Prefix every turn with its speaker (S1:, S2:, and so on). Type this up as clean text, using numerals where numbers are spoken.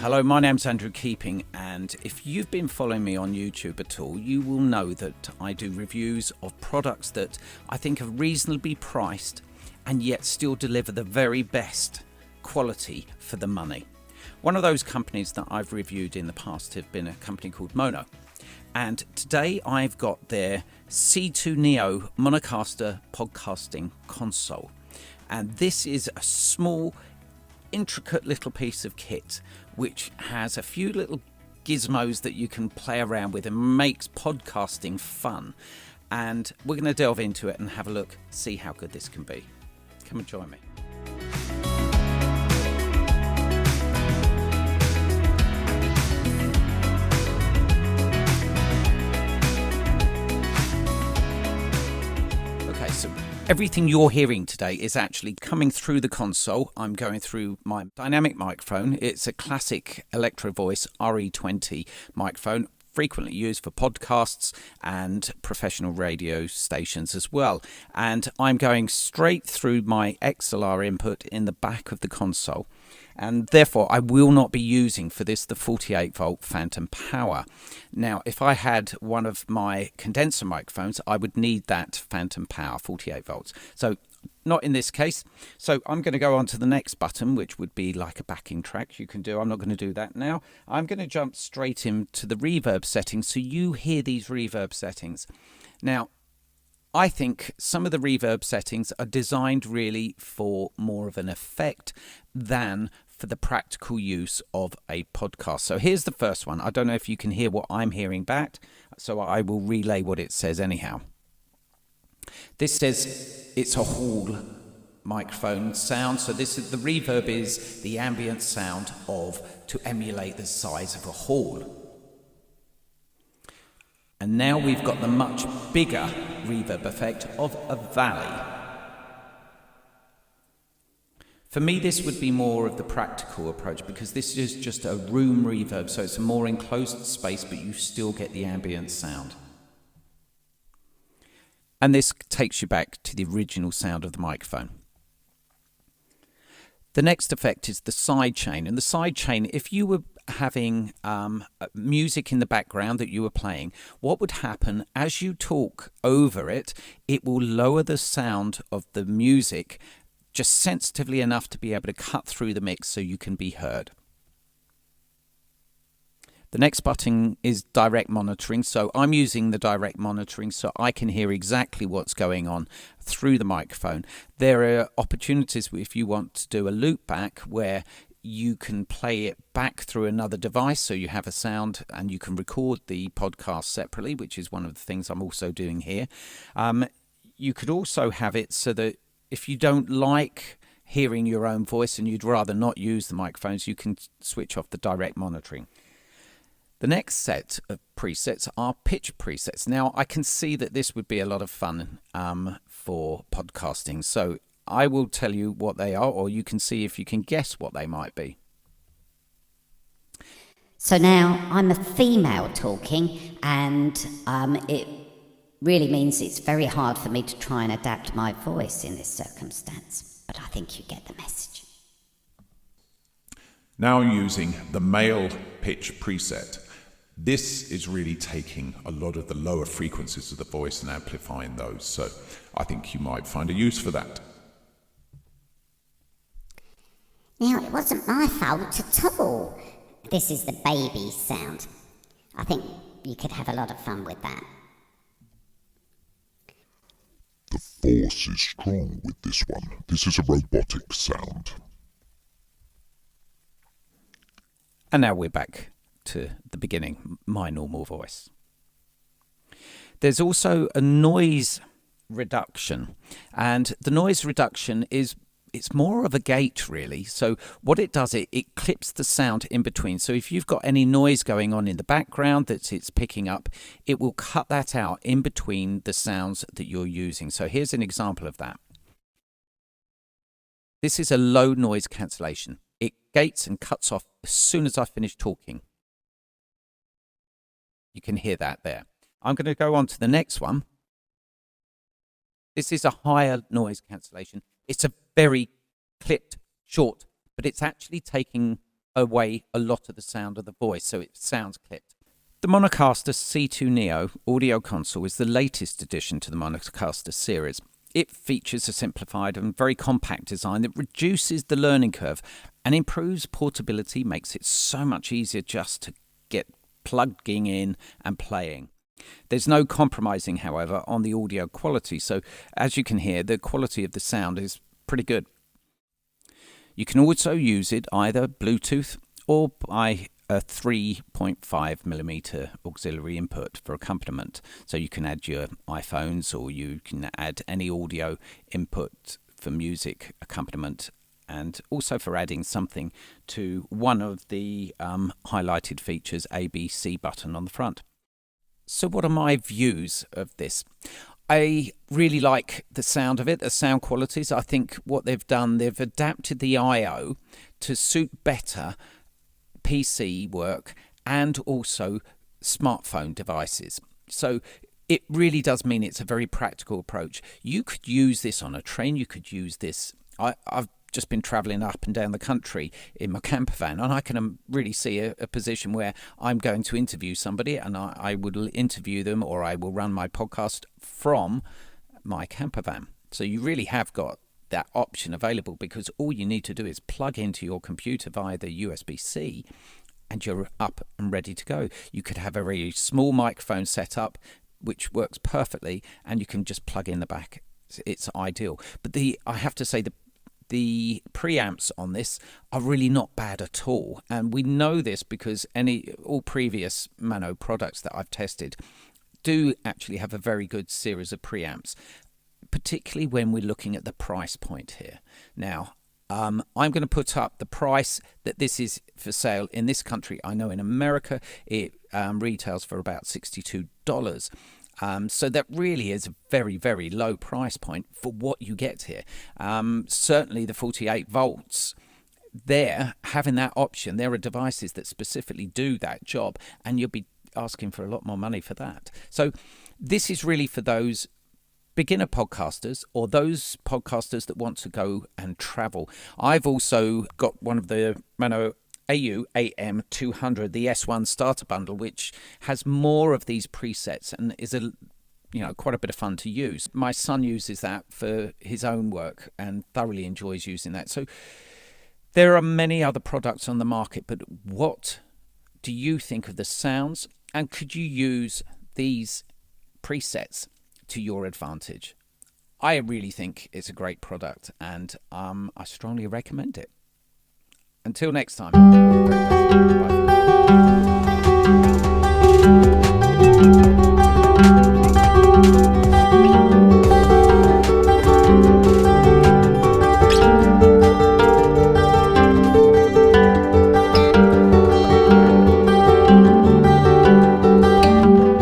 S1: Hello, my name's Andrew Keeping, and if you've been following me on YouTube at all, you will know that I do reviews of products that I think are reasonably priced and yet still deliver the very best quality for the money. One of those companies that I've reviewed in the past have been a company called Mono. And today I've got their C2 Neo Maonocaster podcasting console. And this is a small, intricate little piece of kit which has a few little gizmos that you can play around with and makes podcasting fun. And we're going to delve into it and have a look, see how good this can be. Come and join me. So everything you're hearing today is actually coming through the console. I'm going through my dynamic microphone. It's a classic Electro Voice RE20 microphone, frequently used for podcasts and professional radio stations as well. And I'm going straight through my XLR input in the back of the console. And therefore, I will not be using for this the 48-volt phantom power. Now, if I had one of my condenser microphones, I would need that phantom power, 48 volts. So not in this case. So I'm going to go on to the next button, which would be like a backing track you can do. I'm not going to do that now. I'm going to jump straight into the reverb settings so you hear these reverb settings. Now, I think some of the reverb settings are designed really for more of an effect than for the practical use of a podcast. So here's the first one. I don't know if you can hear what I'm hearing back, so I will relay what it says anyhow. This says it's a hall microphone sound. So this is the reverb is the ambient sound to emulate the size of a hall. And now we've got the much bigger reverb effect of a valley. For me, this would be more of the practical approach because this is just a room reverb, so it's a more enclosed space, but you still get the ambient sound. And this takes you back to the original sound of the microphone. The next effect is the sidechain. And the sidechain, if you were having music in the background that you were playing, what would happen as you talk over it, it will lower the sound of the music just sensitively enough to be able to cut through the mix so you can be heard. The next button is direct monitoring. So I'm using the direct monitoring so I can hear exactly what's going on through the microphone. There are opportunities if you want to do a loop back where you can play it back through another device so you have a sound and you can record the podcast separately, which is one of the things I'm also doing here. You could also have it so that if you don't like hearing your own voice and you'd rather not use the microphones, you can switch off the direct monitoring. The next set of presets are pitch presets. Now, I can see that this would be a lot of fun for podcasting. So I will tell you what they are, or you can see if you can guess what they might be.
S2: So now I'm a female talking, and it really means it's very hard for me to try and adapt my voice in this circumstance. But I think you get the message.
S3: Now using the male pitch preset. This is really taking a lot of the lower frequencies of the voice and amplifying those. So I think you might find a use for that.
S4: Now, it wasn't my fault at all. This is the baby sound. I think you could have a lot of fun with that.
S5: The force is strong with this one. This is a robotic sound.
S1: And now we're back to the beginning, my normal voice. There's also a noise reduction, and the noise reduction it's more of a gate really. So what it does, it clips the sound in between. So if you've got any noise going on in the background that it's picking up, it will cut that out in between the sounds that you're using. So here's an example of that. This is a low noise cancellation. It gates and cuts off as soon as I finish talking. You can hear that there. I'm going to go on to the next one. This is a higher noise cancellation. It's a very clipped, short, but it's actually taking away a lot of the sound of the voice, so it sounds clipped. The Maonocaster C2 Neo audio console is the latest addition to the Maonocaster series. It features a simplified and very compact design that reduces the learning curve and improves portability, makes it so much easier just to get plugging in and playing. There's no compromising, however, on the audio quality, so as you can hear, the quality of the sound is pretty good. You can also use it either Bluetooth or by a 3.5mm auxiliary input for accompaniment. So you can add your iPhones, or you can add any audio input for music accompaniment, and also for adding something to one of the highlighted features, ABC button on the front. So what are my views of this? I really like the sound of it, the sound qualities. I think what they've done, they've adapted the I/O to suit better PC work and also smartphone devices. So it really does mean it's a very practical approach. You could use this on a train, you could use this. I've just been travelling up and down the country in my camper van, and I can really see a position where I'm going to interview somebody, and I will interview them, or I will run my podcast from my camper van. So you really have got that option available, because all you need to do is plug into your computer via the USB-C and you're up and ready to go. You could have a very small microphone set up which works perfectly, and you can just plug in the back. It's ideal. But I have to say, the preamps on this are really not bad at all, and we know this because all previous Maono products that I've tested do actually have a very good series of preamps, particularly when we're looking at the price point here. Now, I'm going to put up the price that this is for sale in this country. I know in America it retails for about $62. So that really is a very, very low price point for what you get here. Certainly the 48 volts, having that option, there are devices that specifically do that job, and you'll be asking for a lot more money for that. So this is really for those beginner podcasters or those podcasters that want to go and travel. I've also got one of the Maono AM200, the S1 starter bundle, which has more of these presets and is quite a bit of fun to use. My son uses that for his own work and thoroughly enjoys using that. So there are many other products on the market, but what do you think of the sounds, and could you use these presets to your advantage? I really think it's a great product, and I strongly recommend it. Until next time.